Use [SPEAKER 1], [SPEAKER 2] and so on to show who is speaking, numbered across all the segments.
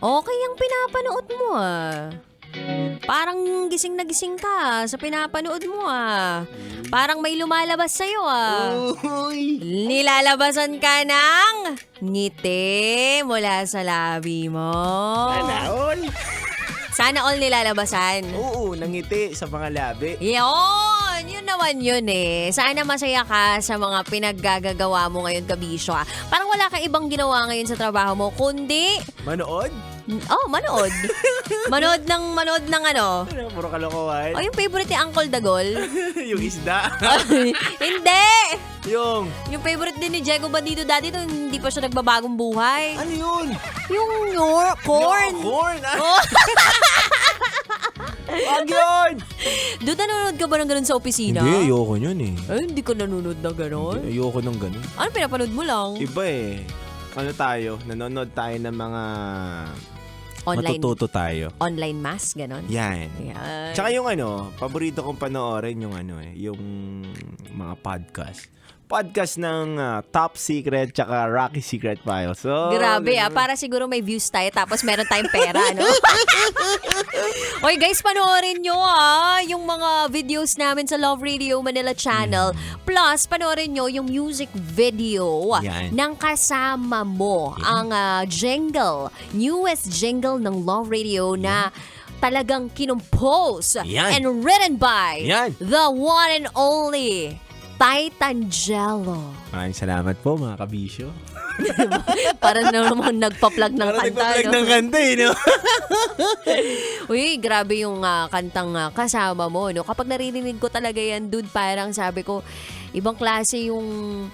[SPEAKER 1] Okay ang pinapanood mo ah. Parang gising na gising ka sa pinapanood mo ah. Parang may lumalabas sa'yo ah.
[SPEAKER 2] Uy!
[SPEAKER 1] Nilalabasan ka ng ngiti mula sa labi mo.
[SPEAKER 2] Sana all.
[SPEAKER 1] Sana all nilalabasan.
[SPEAKER 2] Oo, nangiti sa mga labi.
[SPEAKER 1] Yun naman yun eh. Sana masaya ka sa mga pinaggagawa mo ngayon, kabisyo ah. Parang wala kang ibang ginawa ngayon sa trabaho mo, kundi
[SPEAKER 2] Manood?
[SPEAKER 1] manood. manood ng ano?
[SPEAKER 2] Ano, puro kalokohan.
[SPEAKER 1] Yung favorite ni Uncle Dagol.
[SPEAKER 2] Yung isda.
[SPEAKER 1] Hindi!
[SPEAKER 2] Yung
[SPEAKER 1] Yung favorite din ni Diego Bandido dati to, hindi pa siya nagbabagong buhay.
[SPEAKER 2] ano yun?
[SPEAKER 1] Yung corn.
[SPEAKER 2] Corn.
[SPEAKER 1] Oh.
[SPEAKER 2] Wag yun!
[SPEAKER 1] Doon nanonood ka ba ng ganun sa opisina?
[SPEAKER 2] Hindi, ayoko yun eh.
[SPEAKER 1] Ay, hindi ka nanonood ng ganun?
[SPEAKER 2] Ayoko ng ganun.
[SPEAKER 1] Ano pinapanood mo lang?
[SPEAKER 2] Iba eh. Ano tayo? Nanonood tayo ng mga
[SPEAKER 1] Online.
[SPEAKER 2] matututo tayo.
[SPEAKER 1] Online mass, ganun?
[SPEAKER 2] Yan.
[SPEAKER 1] Yan.
[SPEAKER 2] Tsaka yung paborito kong panoorin yung yung mga podcast. Podcast ng Top Secret tsaka Rocky Secret Files. So,
[SPEAKER 1] Grabe para siguro may views tayo tapos meron tayong pera, no? Oy guys, panoorin nyo yung mga videos namin sa Love Radio Manila Channel. Plus, panoorin nyo yung music video
[SPEAKER 2] Yan.
[SPEAKER 1] ng kasama mo. Ang newest jingle ng Love Radio na talagang kinumpose
[SPEAKER 2] Yan.
[SPEAKER 1] and written by
[SPEAKER 2] Yan.
[SPEAKER 1] the one and only Titangelo.
[SPEAKER 2] Maraming salamat po mga kabisyo.
[SPEAKER 1] Para naman nagpa-plug ng
[SPEAKER 2] Para
[SPEAKER 1] kanta.
[SPEAKER 2] nagpa-plug
[SPEAKER 1] No?
[SPEAKER 2] ng kanta eh, no?
[SPEAKER 1] Uy, grabe yung kantang kasama mo. No? Kapag naririnig ko talaga yan, dude, parang sabi ko, ibang klase yung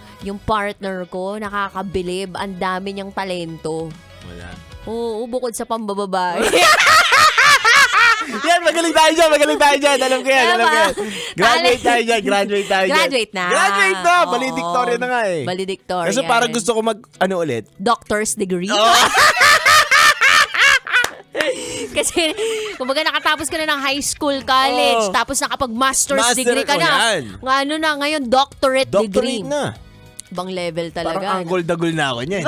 [SPEAKER 1] partner ko, nakakabilib, ang dami niyang talento.
[SPEAKER 2] Wala.
[SPEAKER 1] Oo, bukod sa pambababae.
[SPEAKER 2] Yan, magaling tayo dyan. Alam ko yan. Graduate tayo dyan.
[SPEAKER 1] Graduate na.
[SPEAKER 2] Graduate na.
[SPEAKER 1] Oo.
[SPEAKER 2] Valedictorian na nga eh.
[SPEAKER 1] Valedictorian.
[SPEAKER 2] Kasi parang gusto ko ulit.
[SPEAKER 1] Doctor's degree. Kasi, kumbaga nakatapos ka na ng high school, college, tapos nakapag-master's
[SPEAKER 2] Master
[SPEAKER 1] degree ka
[SPEAKER 2] ko
[SPEAKER 1] na.
[SPEAKER 2] yan.
[SPEAKER 1] Ngayon, doctorate degree.
[SPEAKER 2] Doctorate na.
[SPEAKER 1] Ibang level talaga.
[SPEAKER 2] Parang anggol-dagol na ako niyan.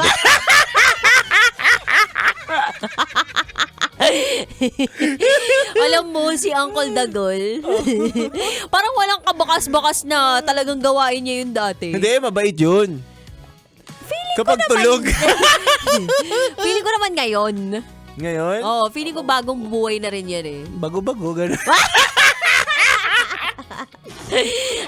[SPEAKER 1] Alam mo, si Uncle Dagol, parang walang kabakas-bakas na talagang gawain niya yun dati.
[SPEAKER 2] Hindi, mabait yun. Kapag tulog.
[SPEAKER 1] Feeling ko naman ngayon.
[SPEAKER 2] Ngayon,
[SPEAKER 1] Feeling ko bagong buhay na rin yan eh.
[SPEAKER 2] bago-bago, gano'n.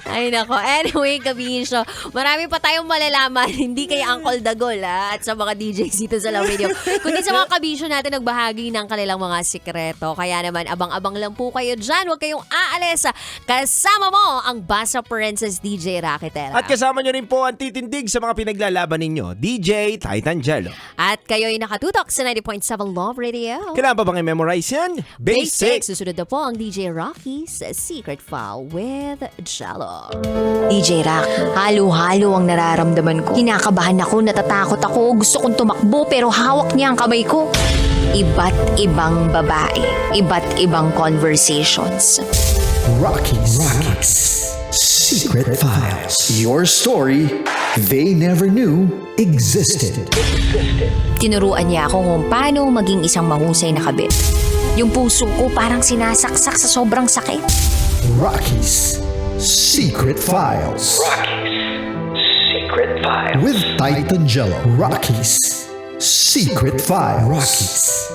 [SPEAKER 1] Ay nako. Anyway, kabisyo, marami pa tayong malalaman. Hindi kay Uncle Dagol at sa mga DJs dito sa Love Radio. Kundi sa mga kabisyo natin nagbahagi ng kanilang mga sikreto. Kaya naman, abang-abang lang po kayo dyan. Huwag kayong aalis. Kasama mo ang Basa Princess DJ Rakitera.
[SPEAKER 2] At kasama nyo rin po ang titindig sa mga pinaglalaban ninyo, DJ Titangelo.
[SPEAKER 1] At kayo'y nakatutok sa 90.7 Love Radio.
[SPEAKER 2] Kailangan pa bang i-memorize yan? Basic!
[SPEAKER 1] Susunod na po ang DJ Rocky's Secret File with Jello. DJ Rocky, halo-halo ang nararamdaman ko. Kinakabahan ako, natatakot ako, gusto kong tumakbo pero hawak niya ang kamay ko. Iba't ibang babae, iba't ibang conversations.
[SPEAKER 3] Rocky's Secret Files. Your story they never knew existed.
[SPEAKER 1] Tinuruan niya ako kung paano maging isang mahusay na kabit. Yung puso ko parang sinasaksak sa sobrang sakit.
[SPEAKER 3] Rocky's Secret Files.
[SPEAKER 4] Secret Files.
[SPEAKER 3] With Titangelo. Rocky's Secret Files. Rocky's